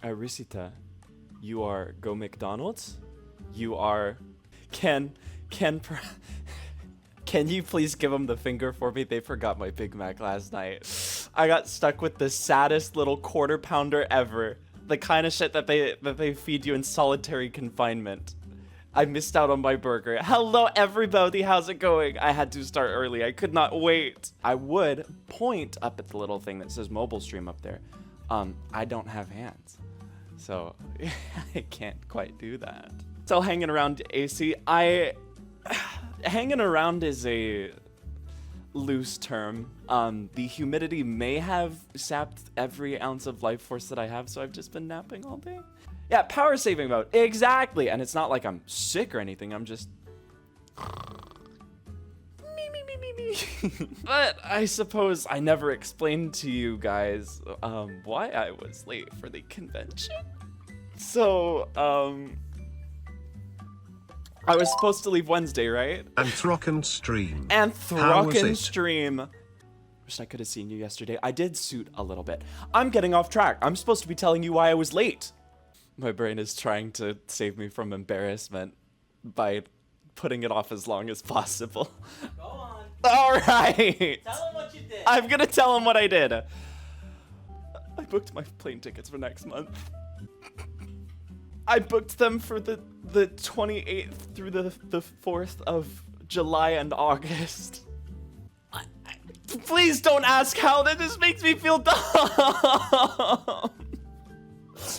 Risita, you are Go McDonald's? You are... Can you please give them the finger for me? They forgot my Big Mac last night. I got stuck with the saddest little quarter pounder ever. The kind of shit that they feed you in solitary confinement. I missed out on my burger. Hello everybody, how's it going? I had to start early, I could not wait. I would point up at the little thing that says mobile stream up there. I don't have hands, so I can't quite do that. So hanging around AC, hanging around is a loose term. The humidity may have sapped every ounce of life force that I have, so I've just been napping all day. Yeah, power saving mode, exactly. And it's not like I'm sick or anything, I'm just... But I suppose I never explained to you guys why I was late for the convention. So, I was supposed to leave Wednesday, right? Anthrocon stream. Anthrocon stream. Wish I could have seen you yesterday. I did suit a little bit. I'm getting off track. I'm supposed to be telling you why I was late. My brain is trying to save me from embarrassment by putting it off as long as possible. Go on. All right. Tell him what you did. I'm gonna tell him what I did. I booked my plane tickets for next month. I booked them for the 28th through the 4th of July and August. Please don't ask how. That just makes me feel dumb.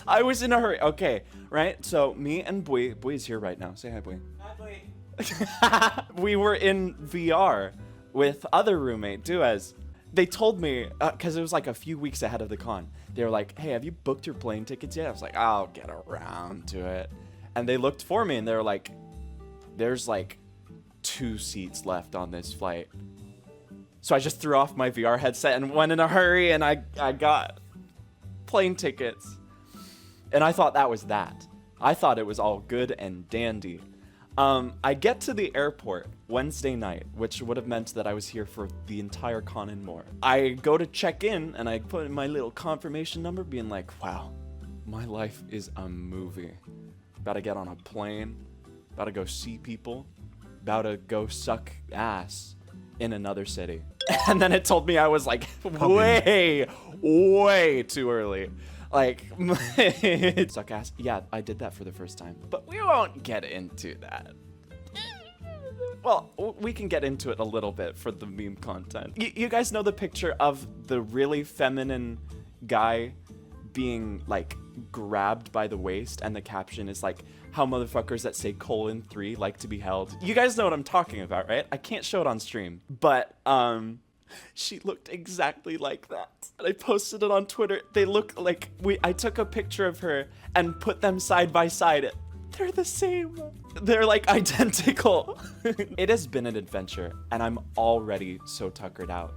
I was in a hurry. Okay, right? So me and Buy's here right now. Say hi, Buy. Hi, boy. We were in VR with other roommate, Duez. They told me, because it was like a few weeks ahead of the con, they were like, hey, have you booked your plane tickets yet? I was like, I'll get around to it. And they looked for me and they were like, there's like 2 seats left on this flight. So I just threw off my VR headset and went in a hurry, and I got plane tickets. And I thought that was that. I thought it was all good and dandy. I get to the airport Wednesday night, which would have meant that I was here for the entire con and more. I go to check in and I put in my little confirmation number being like, wow, my life is a movie. About to get on a plane, about to go see people, about to go suck ass in another city. And then it told me I was like way too early. Like, suck ass. Yeah, I did that for the first time. But we won't get into that. Well, we can get into it a little bit for the meme content. You guys know the picture of the really feminine guy being, like, grabbed by the waist, and the caption is like, how motherfuckers that say :3 like to be held. You guys know what I'm talking about, right? I can't show it on stream, but, she looked exactly like that. And I posted it on Twitter. They look like I took a picture of her and put them side by side. They're the same. They're like identical. It has been an adventure, and I'm already so tuckered out.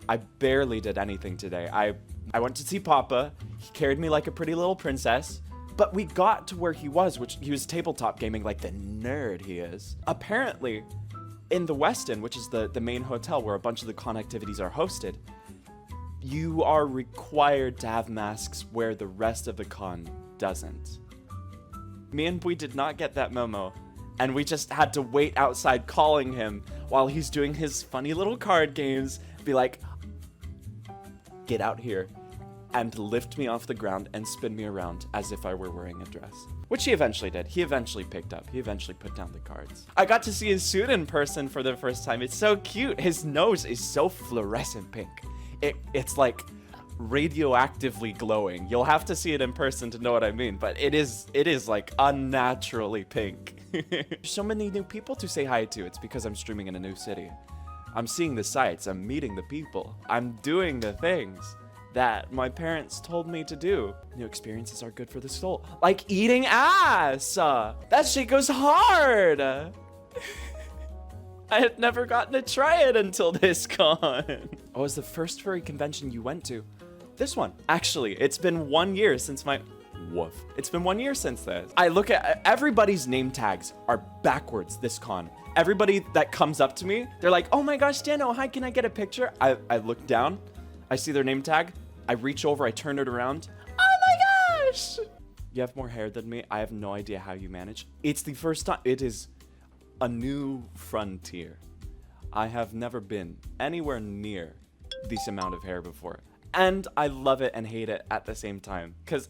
I barely did anything today. I went to see Papa. He carried me like a pretty little princess. But we got to where he was, which he was tabletop gaming like the nerd he is. Apparently, in the Westin, which is the main hotel where a bunch of the con activities are hosted, you are required to have masks where the rest of the con doesn't. Me and Bui did not get that memo, and we just had to wait outside calling him while he's doing his funny little card games, be like, get out here, and lift me off the ground and spin me around as if I were wearing a dress. Which he eventually did. He eventually picked up. He eventually put down the cards. I got to see his suit in person for the first time. It's so cute. His nose is so fluorescent pink. It's like radioactively glowing. You'll have to see it in person to know what I mean, but it is like unnaturally pink. So many new people to say hi to. It's because I'm streaming in a new city. I'm seeing the sights. I'm meeting the people. I'm doing the things that my parents told me to do. New experiences are good for the soul. Like eating ass! That shit goes hard! I had never gotten to try it until this con. Oh, was the first furry convention you went to? This one. Actually, it's been 1 year since my... Woof. It's been 1 year since this. I look at... Everybody's name tags are backwards this con. Everybody that comes up to me, they're like, oh my gosh, Dano, hi, can I get a picture? I look down. I see their name tag. I reach over, I turn it around. Oh my gosh. You have more hair than me. I have no idea how you manage. It's the first time. It is a new frontier. I have never been anywhere near this amount of hair before. And I love it and hate it at the same time. Because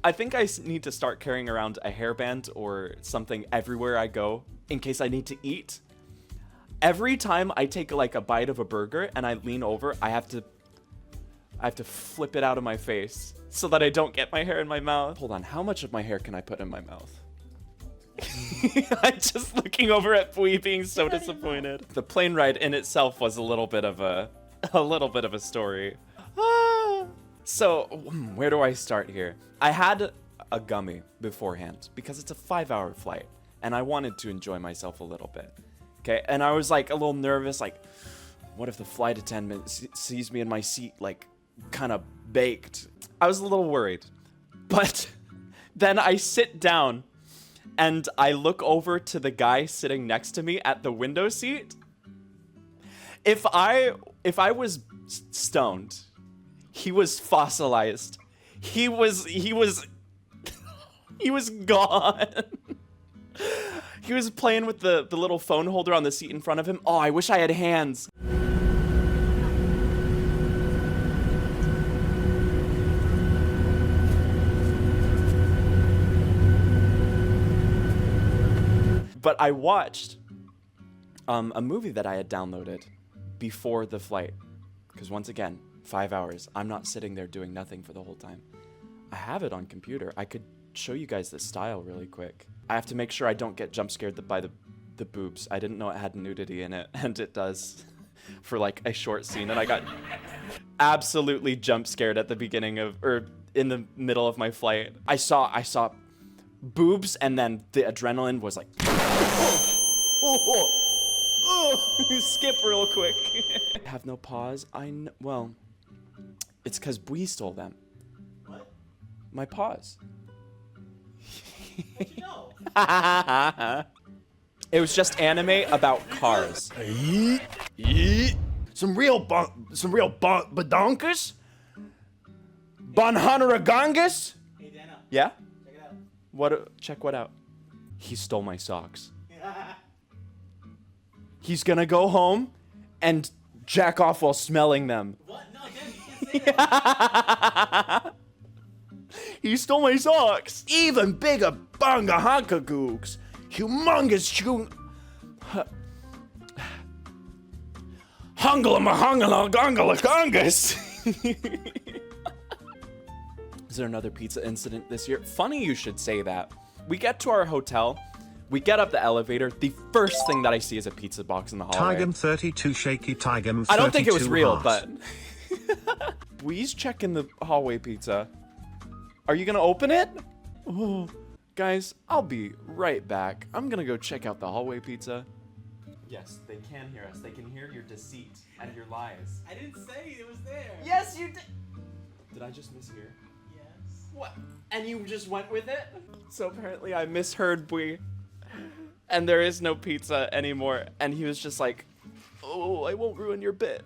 I think I need to start carrying around a hairband or something everywhere I go in case I need to eat. Every time I take like a bite of a burger and I lean over, I have to flip it out of my face so that I don't get my hair in my mouth. Hold on, how much of my hair can I put in my mouth? I'm just looking over at Pui being so disappointed. The plane ride in itself was a little bit of a story. So where do I start here? I had a gummy beforehand because it's a 5-hour flight and I wanted to enjoy myself a little bit. Okay, and I was like a little nervous, like, what if the flight attendant sees me in my seat, like, kind of baked? I was a little worried, but then I sit down and I look over to the guy sitting next to me at the window seat. If I was stoned, he was fossilized. He was gone. He was playing with the little phone holder on the seat in front of him. Oh, I wish I had hands. But I watched a movie that I had downloaded before the flight. Because once again, 5 hours. I'm not sitting there doing nothing for the whole time. I have it on computer. I could show you guys the style really quick. I have to make sure I don't get jump scared by the boobs. I didn't know it had nudity in it, and it does for like a short scene. And I got absolutely jump scared at the beginning of, or in the middle of my flight. I saw boobs, and then the adrenaline was like, skip real quick. I have no paws. Well, it's because Bui stole them. What? My paws. How'd you know? It was just anime about cars. Some real badonkers? Bonhanaragongas? Hey, Dana. Yeah? Check it out. Check what out? He stole my socks. He's gonna go home and jack off while smelling them. What? No, Dana, you can't say that. He stole my socks. Even bigger bunga honka googs. Humongous hungala mahungala gongala gongus. Is there another pizza incident this year? Funny you should say that. We get to our hotel. We get up the elevator. The first thing that I see is a pizza box in the hallway. Tigem 32 shaky Tigem 32 I don't think it was real, heart. but... Please check in the hallway pizza. Are you gonna open it? Oh, guys, I'll be right back. I'm gonna go check out the hallway pizza. Yes, they can hear us. They can hear your deceit and your lies. I didn't say it was there. Yes, you did. Did I just mishear? Yes. What? And you just went with it? So apparently I misheard Bui. And there is no pizza anymore. And he was just like, oh, I won't ruin your bit.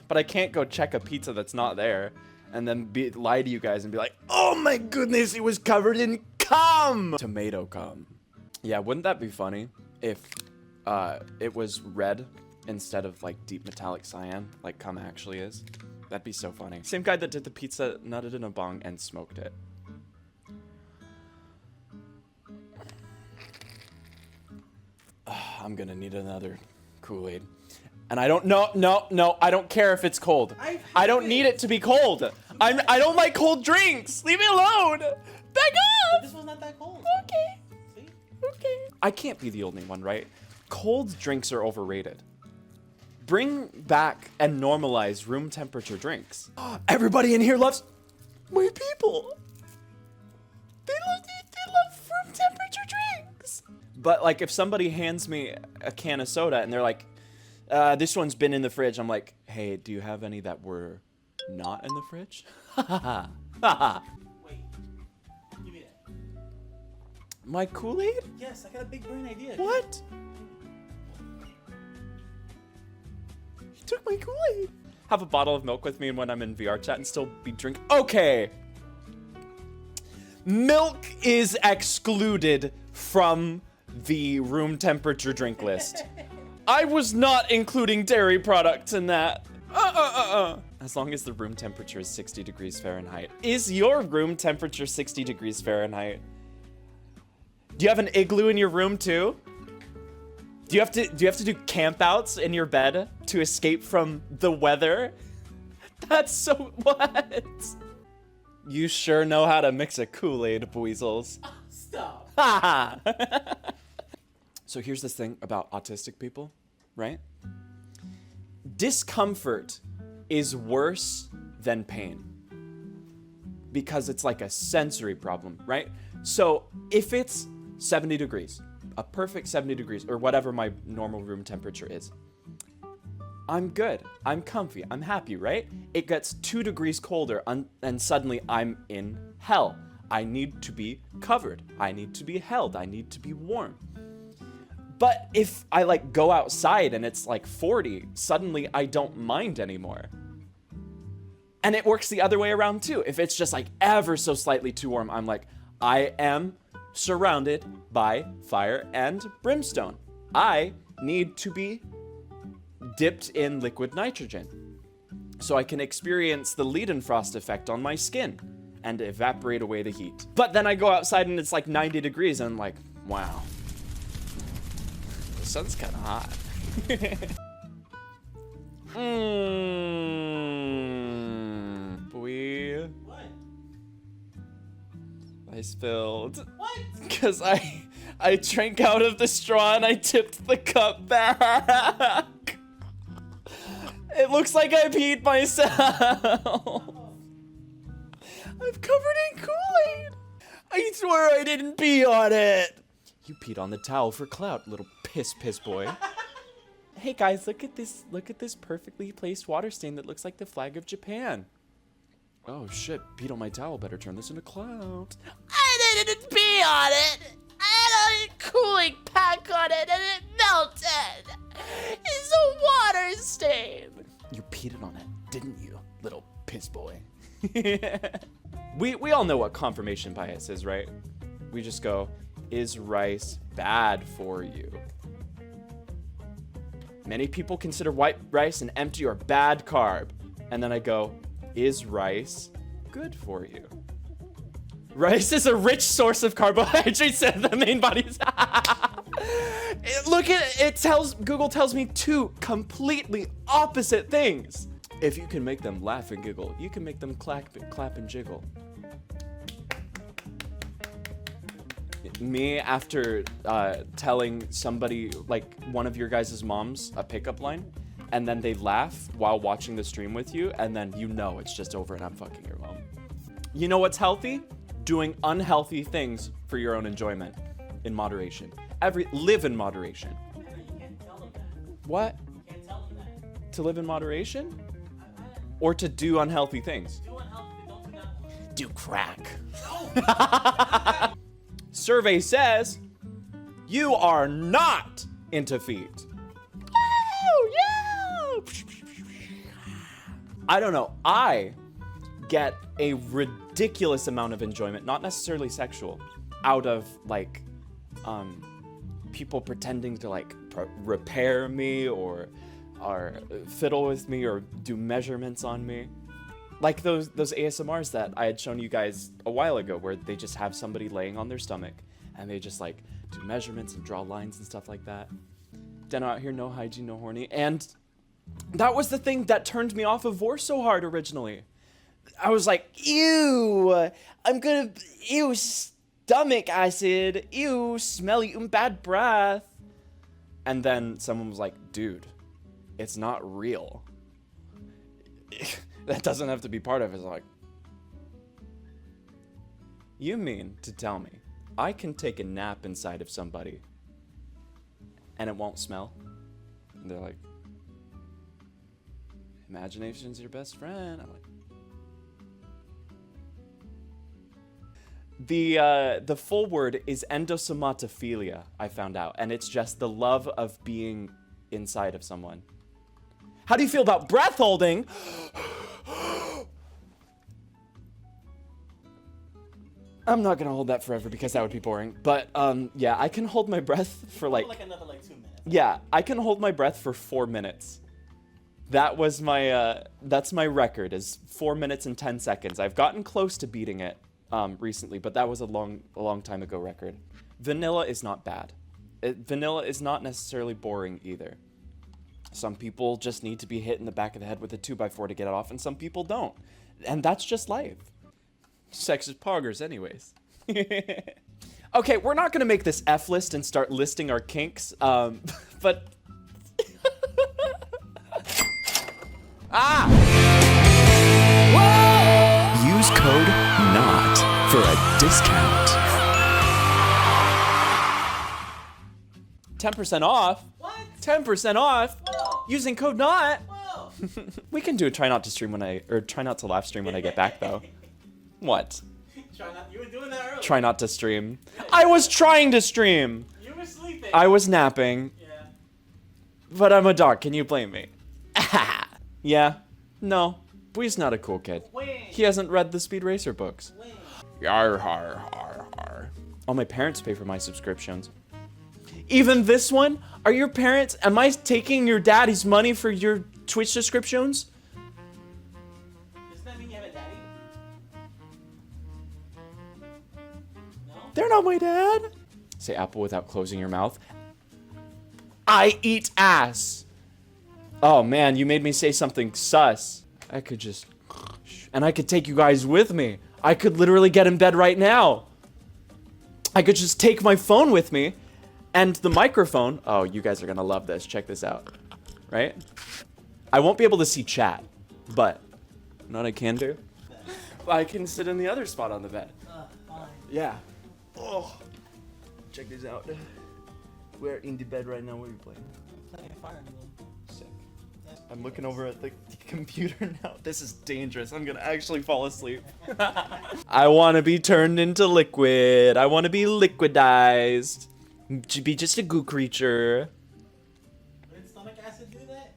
But I can't go check a pizza that's not there and then lie to you guys and be like, oh my goodness, it was covered in cum! Tomato cum. Yeah, wouldn't that be funny if it was red instead of like deep metallic cyan, like cum actually is? That'd be so funny. Same guy that did the pizza, nutted in a bong, and smoked it. I'm gonna need another Kool-Aid. And I don't, no, I don't care if it's cold. I don't need it to be cold. I don't like cold drinks. Leave me alone. Back up. This one's not that cold. Okay. See? Okay. I can't be the only one, right? Cold drinks are overrated. Bring back and normalize room temperature drinks. Everybody in here loves my people. They love room temperature drinks. But like if somebody hands me a can of soda and they're like, this one's been in the fridge. I'm like, hey, do you have any that were not in the fridge? Wait. Give me that. My Kool-Aid? Yes, I got a big brain idea. What? He took my Kool-Aid. Have a bottle of milk with me when I'm in VR chat and still be drink. Okay. Milk is excluded from the room temperature drink list. I was not including dairy products in that. As long as the room temperature is 60 degrees Fahrenheit. Is your room temperature 60 degrees Fahrenheit? Do you have an igloo in your room too? Do you have to do campouts in your bed to escape from the weather? That's so what? You sure know how to mix a Kool-Aid, Weasels. Stop. Ha! So here's this thing about autistic people, right? Discomfort is worse than pain because it's like a sensory problem, right? So if it's 70 degrees, a perfect 70 degrees, or whatever my normal room temperature is, I'm good, I'm comfy, I'm happy, right? It gets 2 degrees colder and suddenly I'm in hell. I need to be covered, I need to be held, I need to be warm. But if I like go outside and it's like 40, suddenly I don't mind anymore. And it works the other way around too. If it's just like ever so slightly too warm, I'm like, I am surrounded by fire and brimstone. I need to be dipped in liquid nitrogen so I can experience the Leidenfrost effect on my skin and evaporate away the heat. But then I go outside and it's like 90 degrees and I'm like, wow. The sun's kind of hot. Boy. What? I spilled. What? Because I drank out of the straw and I tipped the cup back. It looks like I peed myself. I'm covered in Kool-Aid. I swear I didn't pee on it. You peed on the towel for clout, little piss boy. Hey guys, look at this perfectly placed water stain that looks like the flag of Japan. Oh shit, peed on my towel, better turn this into clout. I didn't pee on it. I had a cooling pack on it and it melted. It's a water stain. You peed on it, didn't you, little piss boy? We all know what confirmation bias is, right? We just go, is rice bad for you? Many people consider white rice an empty or bad carb. And then I go, is rice good for you? Rice is a rich source of carbohydrates and the main body's. Look at it, Google tells me 2 completely opposite things. If you can make them laugh and giggle, you can make them clap and jiggle. Me, after telling somebody, like one of your guys' moms, a pickup line, and then they laugh while watching the stream with you, and then you know it's just over and I'm fucking your mom. You know what's healthy? Doing unhealthy things for your own enjoyment, in moderation. Live in moderation. You can't tell them that. What? You can't tell them that. To live in moderation? Or to do unhealthy things? Do unhealthy, don't do that one. Do crack. Survey says you are not into feet. Oh, yeah. I don't know. I get a ridiculous amount of enjoyment, not necessarily sexual, out of like people pretending to like repair me or fiddle with me or do measurements on me. Like those ASMRs that I had shown you guys a while ago where they just have somebody laying on their stomach and they just like do measurements and draw lines and stuff like that. Deno out here, no hygiene, no horny. And that was the thing that turned me off of Vor so hard originally. I was like, ew, ew, stomach acid, ew, smelly, bad breath. And then someone was like, dude, it's not real. That doesn't have to be part of it. It's like, you mean to tell me I can take a nap inside of somebody and it won't smell? And they're like, imagination's your best friend. I'm like, the full word is endosomatophilia, I found out, and it's just the love of being inside of someone. How do you feel about breath holding? I'm not gonna hold that forever because that would be boring. But yeah, I can hold my breath for like another 2 minutes. yeah, I can hold my breath for 4 minutes. That was my that's my record is 4 minutes and 10 seconds. I've gotten close to beating it recently, but that was a long time ago record. Vanilla is not bad. Vanilla is not necessarily boring either. Some people just need to be hit in the back of the head with a 2x4 to get it off, and some people don't. And that's just life. Sex is poggers anyways. Okay, we're not gonna make this F list and start listing our kinks, but... Use code NOT for a discount. 10% off? What? 10% off? Whoa. Using code NOT? Whoa. We can do a try not to stream try not to live stream when I get back though. What? You were doing that earlier. Try not to stream. I was trying to stream. You were sleeping. I was napping. Yeah. But I'm a dog. Can you blame me? Yeah. No. Bwee's not a cool kid. Wing. He hasn't read the Speed Racer books. Wing. Yar har har har. All my parents pay for my subscriptions. Even this one? Are your parents... Am I taking your daddy's money for your Twitch subscriptions? Doesn't that mean you have a daddy? No? They're not my dad. Say apple without closing your mouth. I eat ass. Oh man, you made me say something sus. I could just... And I could take you guys with me. I could literally get in bed right now. I could just take my phone with me and the microphone. Oh, you guys are gonna love this. Check this out. Right? I won't be able to see chat, but you know what I can do? I can sit in the other spot on the bed. Fine. Yeah. Oh, check this out. We're in the bed right now. What are you playing? Playing Fire Emblem. Sick. I'm looking over at the computer now. This is dangerous. I'm gonna actually fall asleep. I want to be turned into liquid. I want to be liquidized. To be just a goo creature. Did stomach acid do that?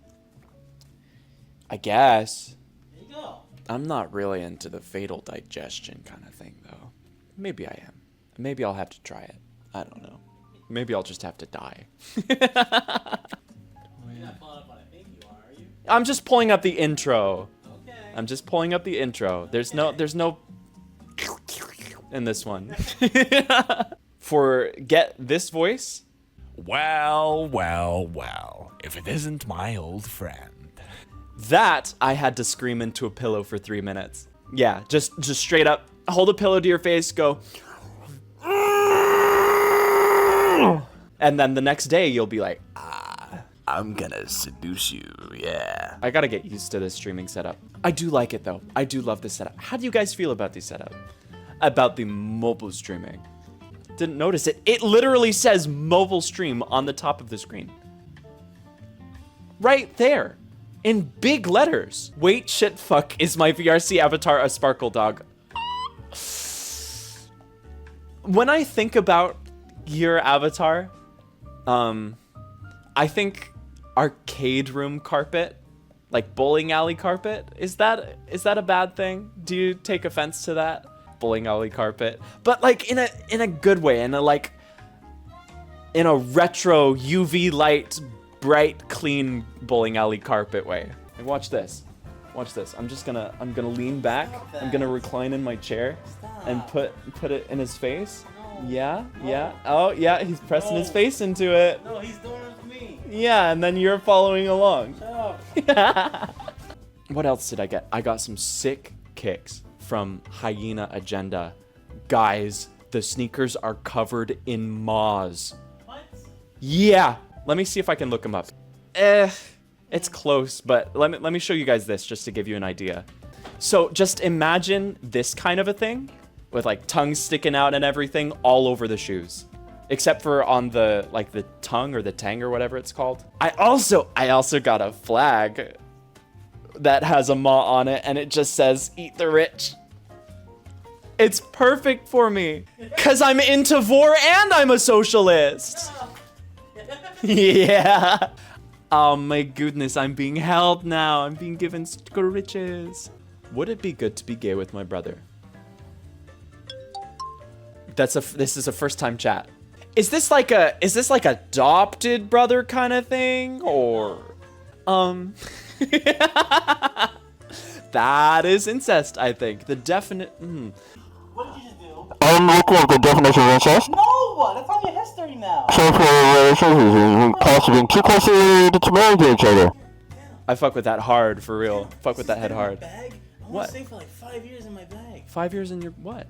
I guess. There you go. I'm not really into the fatal digestion kind of thing, though. Maybe I am. Maybe I'll have to try it. I don't know. Maybe I'll just have to die. You're not pulling up what I think you are you? I'm just pulling up the intro. Okay. I'm just pulling up the intro. There's no in this one. For get this voice. Well, well, well. If it isn't my old friend. That I had to scream into a pillow for 3 minutes. Yeah, just straight up hold a pillow to your face, go. And then the next day you'll be like, I'm gonna seduce you, yeah. I gotta get used to this streaming setup. I do like it though. I do love this setup. How do you guys feel about this setup? About the mobile streaming? Didn't notice it. It literally says mobile stream on the top of the screen. Right there. In big letters. Wait, shit, fuck. Is my VRC avatar a sparkle dog? When I think about your avatar, I think arcade room carpet, like bowling alley carpet. Is that a bad thing? Do you take offense to that? Bowling alley carpet, but like in a good way, in a retro UV light, bright, clean bowling alley carpet way. And watch this. Watch this. I'm gonna lean back. I'm gonna recline in my chair and put it in his face. Yeah, yeah. Oh, yeah, he's pressing his face into it. No, he's doing it for me. Yeah, and then you're following along. Shut up. What else did I get? I got some sick kicks from Hyena Agenda. Guys, the sneakers are covered in moths. What? Yeah. Let me see if I can look them up. It's close, but let me show you guys this just to give you an idea. So just imagine this kind of a thing with like tongues sticking out and everything all over the shoes. Except for on the tongue or the tang or whatever it's called. I also got a flag that has a maw on it and it just says eat the rich. It's perfect for me cuz I'm into vor and I'm a socialist. Yeah. Oh my goodness, I'm being held now. I'm being given riches. Would it be good to be gay with my brother? This is a first time chat. Is this like adopted brother kind of thing, or that is incest, I think. The definite. What did you just do? I'm looking at the definition of incest. No! That's on your history now. Sexual relations cause being too closely related to marry to each other. I fuck with that hard, for real. Fuck with that head hard. Bag? I want What? to stay for like 5 years in my bag. 5 years in your what?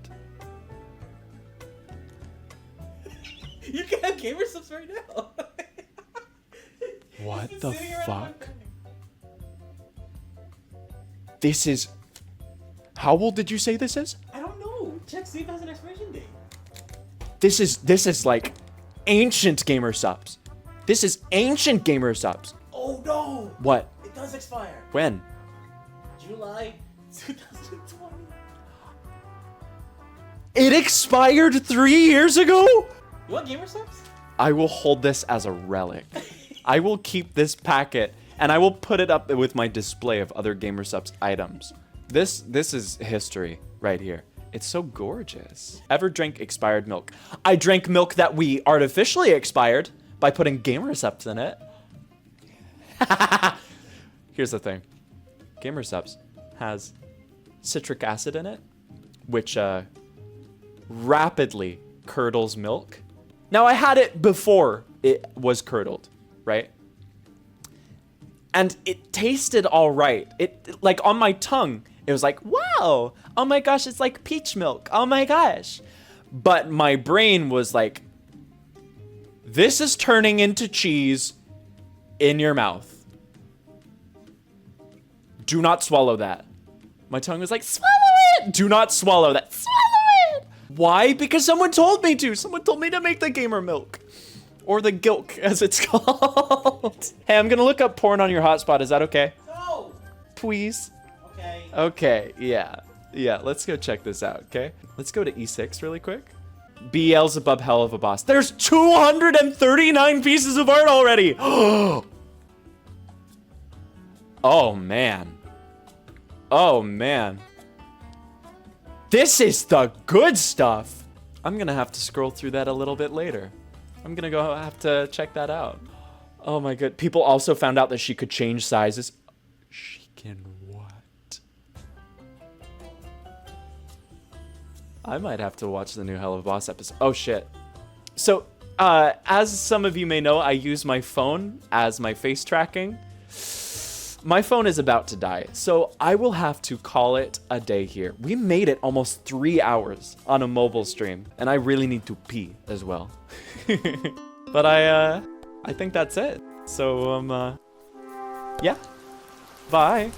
You can have gamer subs right now. What It's the sitting around my fuck? bag. This is. How old did you say this is? I don't know. Check see if it has an expiration date. This is like ancient gamer subs. This is ancient gamer subs. Oh no! What? It does expire. When? July 2020. It expired 3 years ago? You want gamer subs? I will hold this as a relic. I will keep this packet and I will put it up with my display of other gamer subs items. This is history right here. It's so gorgeous. Ever drank expired milk? I drank milk that we artificially expired by putting gamer subs in it. Here's the thing. Gamer subs has citric acid in it, which rapidly curdles milk. Now, I had it before it was curdled, right? And it tasted all right. It like on my tongue, it was like, wow, oh my gosh, it's like peach milk. Oh my gosh. But my brain was like, this is turning into cheese in your mouth. Do not swallow that. My tongue was like, swallow it. Do not swallow that. Swallow it. Why? Because someone told me to. Someone told me to make the gamer milk. Or the gilk, as it's called. Hey, I'm gonna look up porn on your hotspot. Is that okay? No! Please? Okay. Okay, yeah. Yeah, let's go check this out, okay? Let's go to E6 really quick. Beelzebub hell of a boss. There's 239 pieces of art already! Oh, man. Oh, man. This is the good stuff! I'm gonna have to scroll through that a little bit later. I'm gonna go have to check that out. Oh my god. People also found out that she could change sizes. She can what? I might have to watch the new Hell of a Boss episode. Oh shit. So, as some of you may know, I use my phone as my face tracking. My phone is about to die, so I will have to call it a day here. We made it almost 3 hours on a mobile stream, and I really need to pee as well. But I think that's it. So, yeah. Bye.